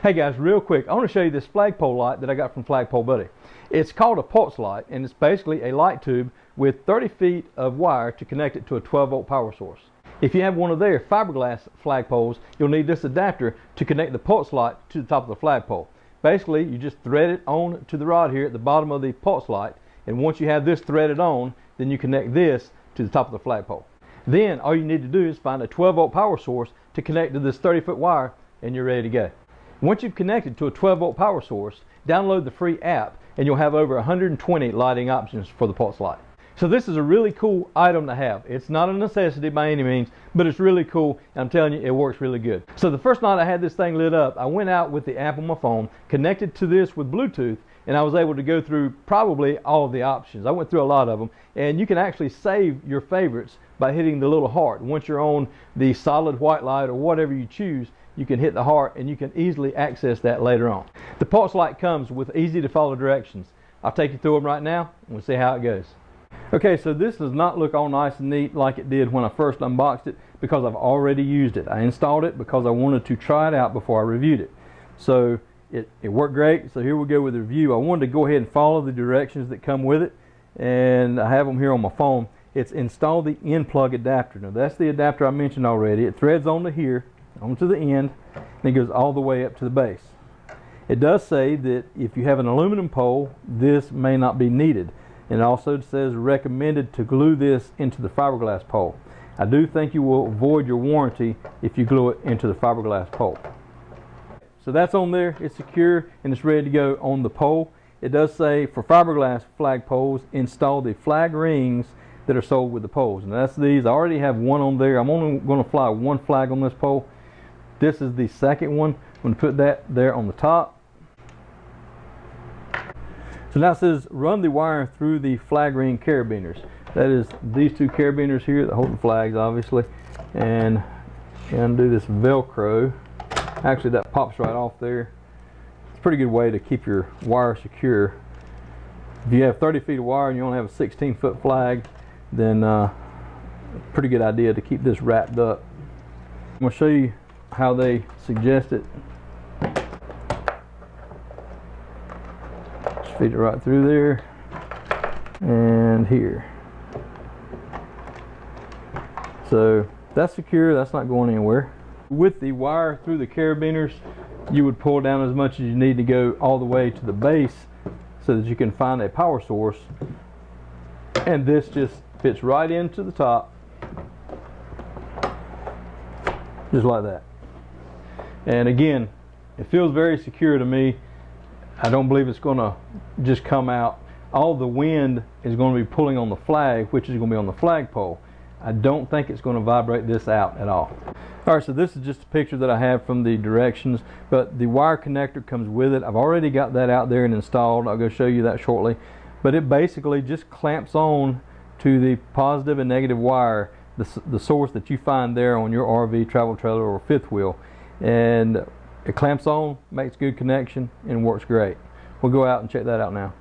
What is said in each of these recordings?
Hey guys, real quick, I want to show you this flagpole light that I got from Flagpole Buddy. It's called a pulse light, and it's basically a light tube with 30 feet of wire to connect it to a 12-volt power source. If you have one of their fiberglass flagpoles, you'll need this adapter to connect the pulse light to the top of the flagpole. Basically, you just thread it on to the rod here at the bottom of the pulse light, and once you have this threaded on, then you connect this to the top of the flagpole. Then all you need to do is find a 12-volt power source to connect to this 30-foot wire, and you're ready to go. Once you've connected to a 12-volt power source, download the free app and you'll have over 120 lighting options for the pulse light. So this is a really cool item to have. It's not a necessity by any means, but it's really cool, and I'm telling you, it works really good. So the first night I had this thing lit up, I went out with the app on my phone, connected to this with Bluetooth, and I was able to go through probably all of the options. I went through a lot of them, and you can actually save your favorites by hitting the little heart. Once you're on the solid white light or whatever you choose, you can hit the heart and you can easily access that later on. The pulse light comes with easy to follow directions. I'll take you through them right now and we'll see how it goes. Okay, so this does not look all nice and neat like it did when I first unboxed it because I've already used it. I installed it because I wanted to try it out before I reviewed it. So it worked great. So here we go with the review. I wanted to go ahead and follow the directions that come with it, and I have them here on my phone. It's install the end plug adapter. Now that's the adapter I mentioned already. It threads onto here, onto the end, and it goes all the way up to the base. It does say that if you have an aluminum pole, this may not be needed. And it also says recommended to glue this into the fiberglass pole. I do think you will avoid your warranty if you glue it into the fiberglass pole. So that's on there, it's secure, and it's ready to go on the pole. It does say for fiberglass flag poles, install the flag rings that are sold with the poles. And that's these. I already have one on there. I'm only going to fly one flag on this pole. This is the second one. I'm going to put that there on the top. So now it says run the wire through the flag ring carabiners. That is these two carabiners here that hold the flags, obviously. And undo this Velcro. Actually, that pops right off there. It's a pretty good way to keep your wire secure. If you have 30 feet of wire and you only have a 16-foot flag, then pretty good idea to keep this wrapped up. I'm going to show you how they suggest it. Just feed it right through there and here. So that's secure, that's not going anywhere. With the wire through the carabiners, you would pull down as much as you need to go all the way to the base so that you can find a power source, and this just fits right into the top just like that. And again, it feels very secure to me. I don't believe it's going to just come out. All the wind is going to be pulling on the flag, which is going to be on the flagpole. I don't think it's going to vibrate this out at all. Alright, so this is just a picture that I have from the directions, but the wire connector comes with it. I've already got that out there and installed. I'll go show you that shortly. But it basically just clamps on to the positive and negative wire, the source that you find there on your RV, travel trailer, or fifth wheel. And it clamps on, makes good connection, and works great. We'll go out and check that out now.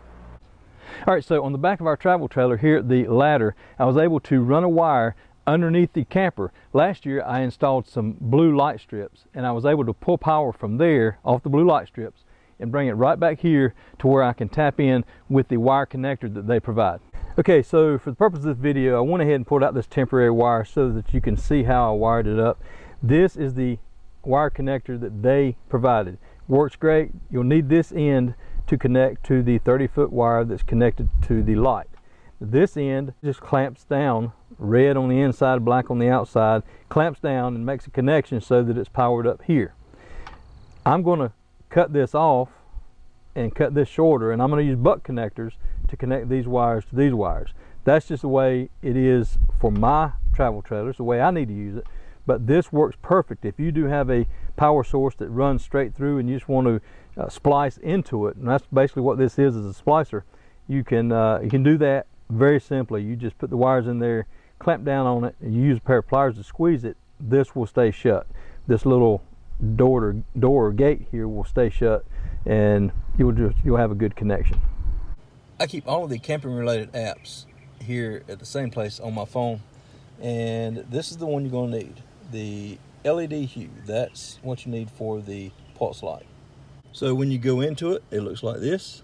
Alright, so on the back of our travel trailer here at the ladder, I was able to run a wire underneath the camper. Last year I installed some blue light strips, and I was able to pull power from there off the blue light strips and bring it right back here to where I can tap in with the wire connector that they provide. Okay, so for the purpose of this video, I went ahead and pulled out this temporary wire so that you can see how I wired it up. This is the wire connector that they provided. Works great. You'll need this end to connect to the 30-foot wire that's connected to the light. This end just clamps down, red on the inside, black on the outside, clamps down and makes a connection so that it's powered up here. I'm going to cut this off and cut this shorter, and I'm going to use buck connectors to connect these wires to these wires. That's just the way it is for my travel trailers, the way I need to use it. But this works perfect if you do have a power source that runs straight through and you just want to splice into it. And that's basically what this is a splicer. You can do that very simply. You just put the wires in there, clamp down on it, and you use a pair of pliers to squeeze it. This will stay shut. This little door or gate here will stay shut, and you'll have a good connection. I keep all of the camping related apps here at the same place on my phone, and this is the one you're going to need. The LED hue, that's what you need for the pulse light. So when you go into it, it looks like this.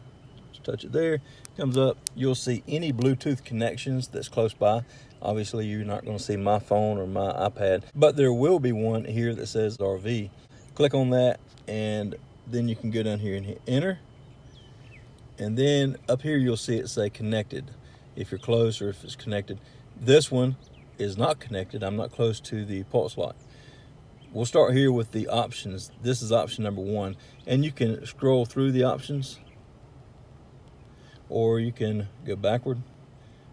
Just touch it there, comes up. You'll see any Bluetooth connections that's close by. Obviously, you're not going to see my phone or my iPad, but there will be one here that says RV. Click on that, and then you can go down here and hit enter. And then up here, you'll see it say connected, if you're close or if it's connected. This one is not connected. I'm not close to the pulse light. We'll start here with the options. This is option number 1, and you can scroll through the options, or you can go backward,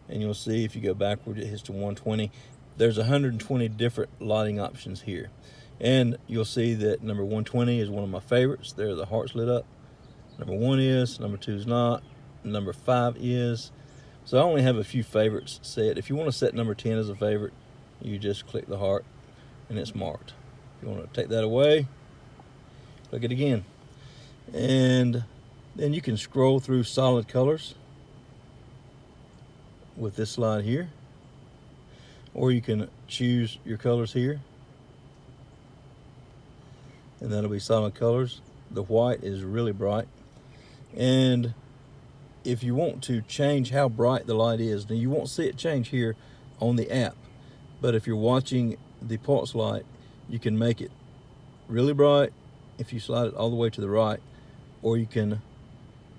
and you'll see if you go backward it hits to 120. There's 120 different lighting options here, and you'll see that number 120 is one of my favorites. There, the heart's lit up. Number 1 is, number 2 is not, number 5 is. So I only have a few favorites set. If you want to set number 10 as a favorite, you just click the heart and it's marked. If you want to take that away, click it again. And then you can scroll through solid colors with this slide here, or you can choose your colors here, and that'll be solid colors. The white is really bright. And if you want to change how bright the light is, now you won't see it change here on the app, but if you're watching the pulse light, you can make it really bright if you slide it all the way to the right, or you can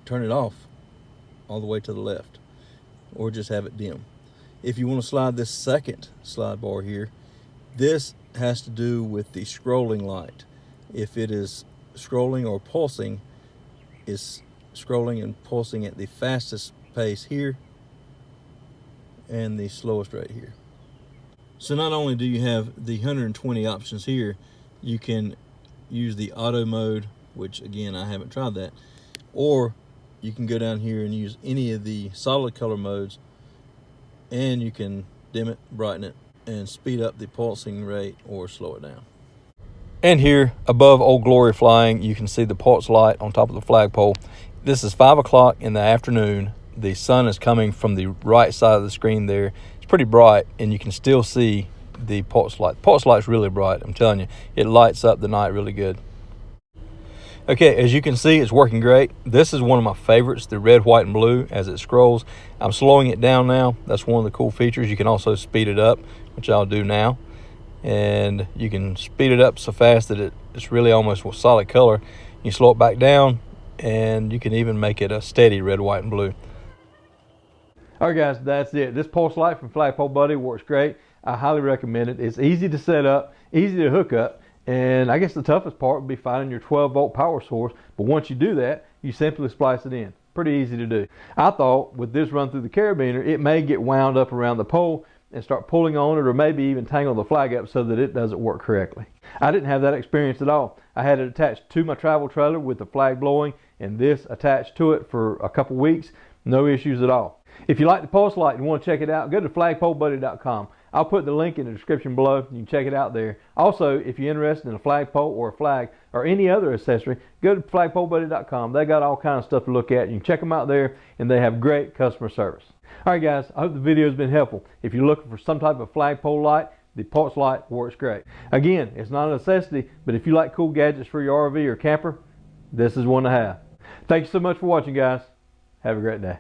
turn it off all the way to the left, or just have it dim. If you want to slide this second slide bar here, this has to do with the scrolling light. If it is scrolling or pulsing, it's scrolling and pulsing at the fastest pace here and the slowest rate here. So not only do you have the 120 options here, you can use the auto mode, which again I haven't tried that, or you can go down here and use any of the solid color modes, and you can dim it, brighten it, and speed up the pulsing rate or slow it down. And here above Old Glory Flying, you can see the pulse light on top of the flagpole. This is 5 o'clock in the afternoon. The sun is coming from the right side of the screen there. It's pretty bright, and you can still see the pulse light. The pulse light's really bright, I'm telling you. It lights up the night really good. Okay, as you can see, it's working great. This is one of my favorites, the red, white, and blue as it scrolls. I'm slowing it down now. That's one of the cool features. You can also speed it up, which I'll do now. And you can speed it up so fast that it's really almost a solid color. You slow it back down, and you can even make it a steady red, white, and blue. All right, guys, that's it. This pulse light from Flagpole Buddy works great. I highly recommend it. It's easy to set up, easy to hook up, and I guess the toughest part would be finding your 12-volt power source. But once you do that, you simply splice it in. Pretty easy to do. I thought with this run through the carabiner, it may get wound up around the pole and start pulling on it, or maybe even tangle the flag up so that it doesn't work correctly. I didn't have that experience at all. I had it attached to my travel trailer with the flag blowing, and this attached to it for a couple weeks. No issues at all. If you like the pulse light and want to check it out, go to flagpolebuddy.com. I'll put the link in the description below. You can check it out there. Also, if you're interested in a flagpole or a flag or any other accessory, go to flagpolebuddy.com. They got all kinds of stuff to look at. You can check them out there, and they have great customer service. All right, guys, I hope the video has been helpful. If you're looking for some type of flagpole light, the pulse light works great. Again, it's not a necessity, but if you like cool gadgets for your RV or camper, this is one to have. Thank you so much for watching, guys. Have a great day.